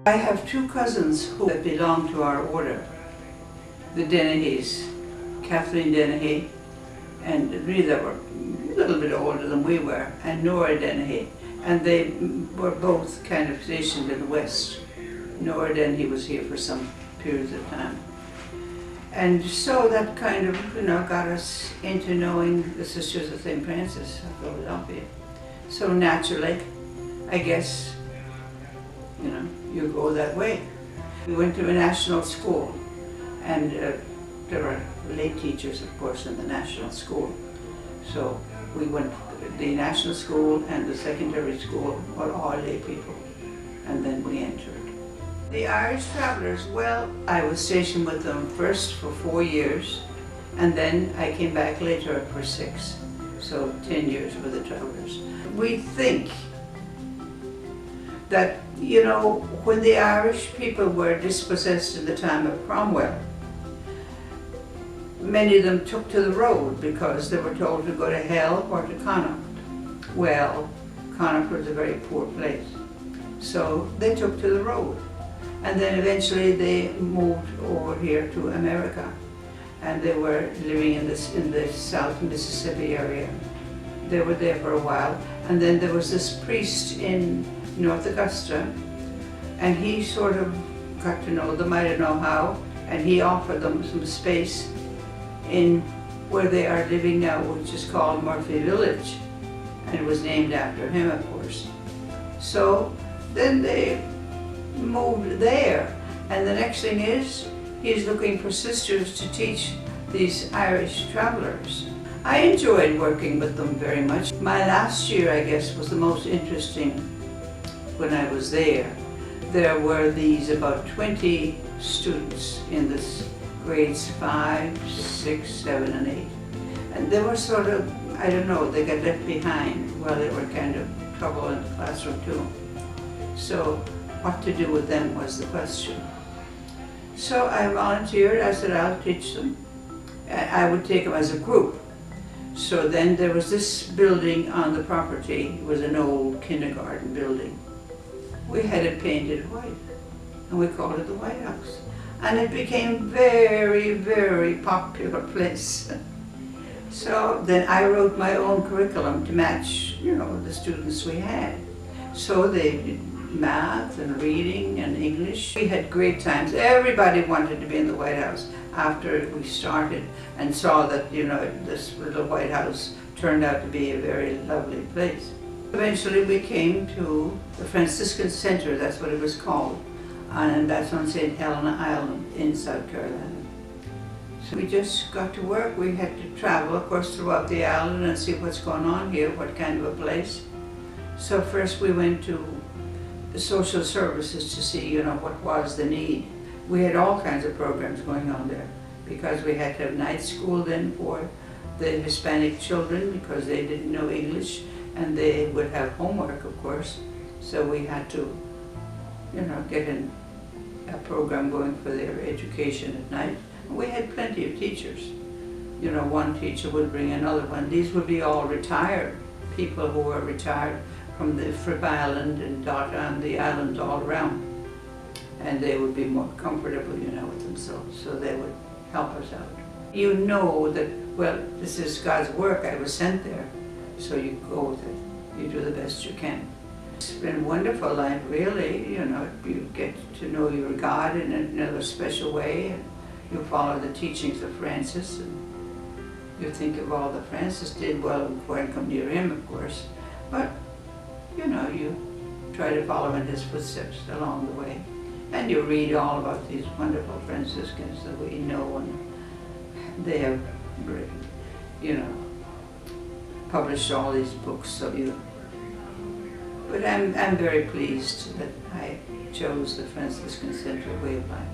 I have two cousins who belong to our order, the Dennehy's, Kathleen Dennehy, and really they were a little bit older than we were, and Nora Dennehy, and they were both kind of stationed in the West. Nora Dennehy was here for some periods of time. And so that kind of, got us into knowing the Sisters of St. Francis of Philadelphia. So naturally, I guess, you go that way. We went to a national school, and there were lay teachers, of course, in the national school. So we went to the national school and the secondary school were all lay people, and then we entered. The Irish Travelers, well, I was stationed with them first for 4 years, and then I came back later for 6, so 10 years with the Travelers. We think that, when the Irish people were dispossessed in the time of Cromwell, many of them took to the road because they were told to go to hell or to Connaught. Well, Connaught was a very poor place, so they took to the road. And then eventually they moved over here to America, and they were living in the South Mississippi area. They were there for a while, and then there was this priest in North Augusta, and he sort of got to know them, I don't know how, and he offered them some space in where they are living now, which is called Murphy Village, and it was named after him, of course. So then they moved there, and the next thing is he's looking for sisters to teach these Irish travelers. I enjoyed working with them very much. My last year, I guess, was the most interesting when I was there. There were about 20 students in this grades 5, 6, 7, and 8. And they were sort of, I don't know, they got left behind. Well, they were kind of trouble in the classroom too. So what to do with them was the question. So I volunteered. I said, I'll teach them. I would take them as a group. So then there was this building on the property. It was an old kindergarten building. We had it painted white, and we called it the White House. And it became very, very popular place. So then I wrote my own curriculum to match, the students we had. So they did math and reading and English. We had great times. Everybody wanted to be in the White House after we started and saw that, this little White House turned out to be a very lovely place. Eventually we came to the Franciscan Center, that's what it was called, and that's on St. Helena Island in South Carolina. So we just got to work. We had to travel, of course, throughout the island and see what's going on here, what kind of a place. So first we went to the social services to see, what was the need. We had all kinds of programs going on there because we had to have night school then for the Hispanic children because they didn't know English, and they would have homework, of course. So we had to, get a program going for their education at night. And we had plenty of teachers. One teacher would bring another one. These would be all retired people who were retired from the Fripp Island and on the islands all around. And they would be more comfortable, with themselves, so they would help us out. You know that, well, this is God's work. I was sent there, so you go with it. You do the best you can. It's been a wonderful life, really. You get to know your God in another special way, and you follow the teachings of Francis, and you think of all that Francis did. Well, before I come near him, of course, but you try to follow in his footsteps along the way. And you read all about these wonderful Franciscans that we know, and they have, published all these books. So but I'm very pleased that I chose the Franciscan Center way of life.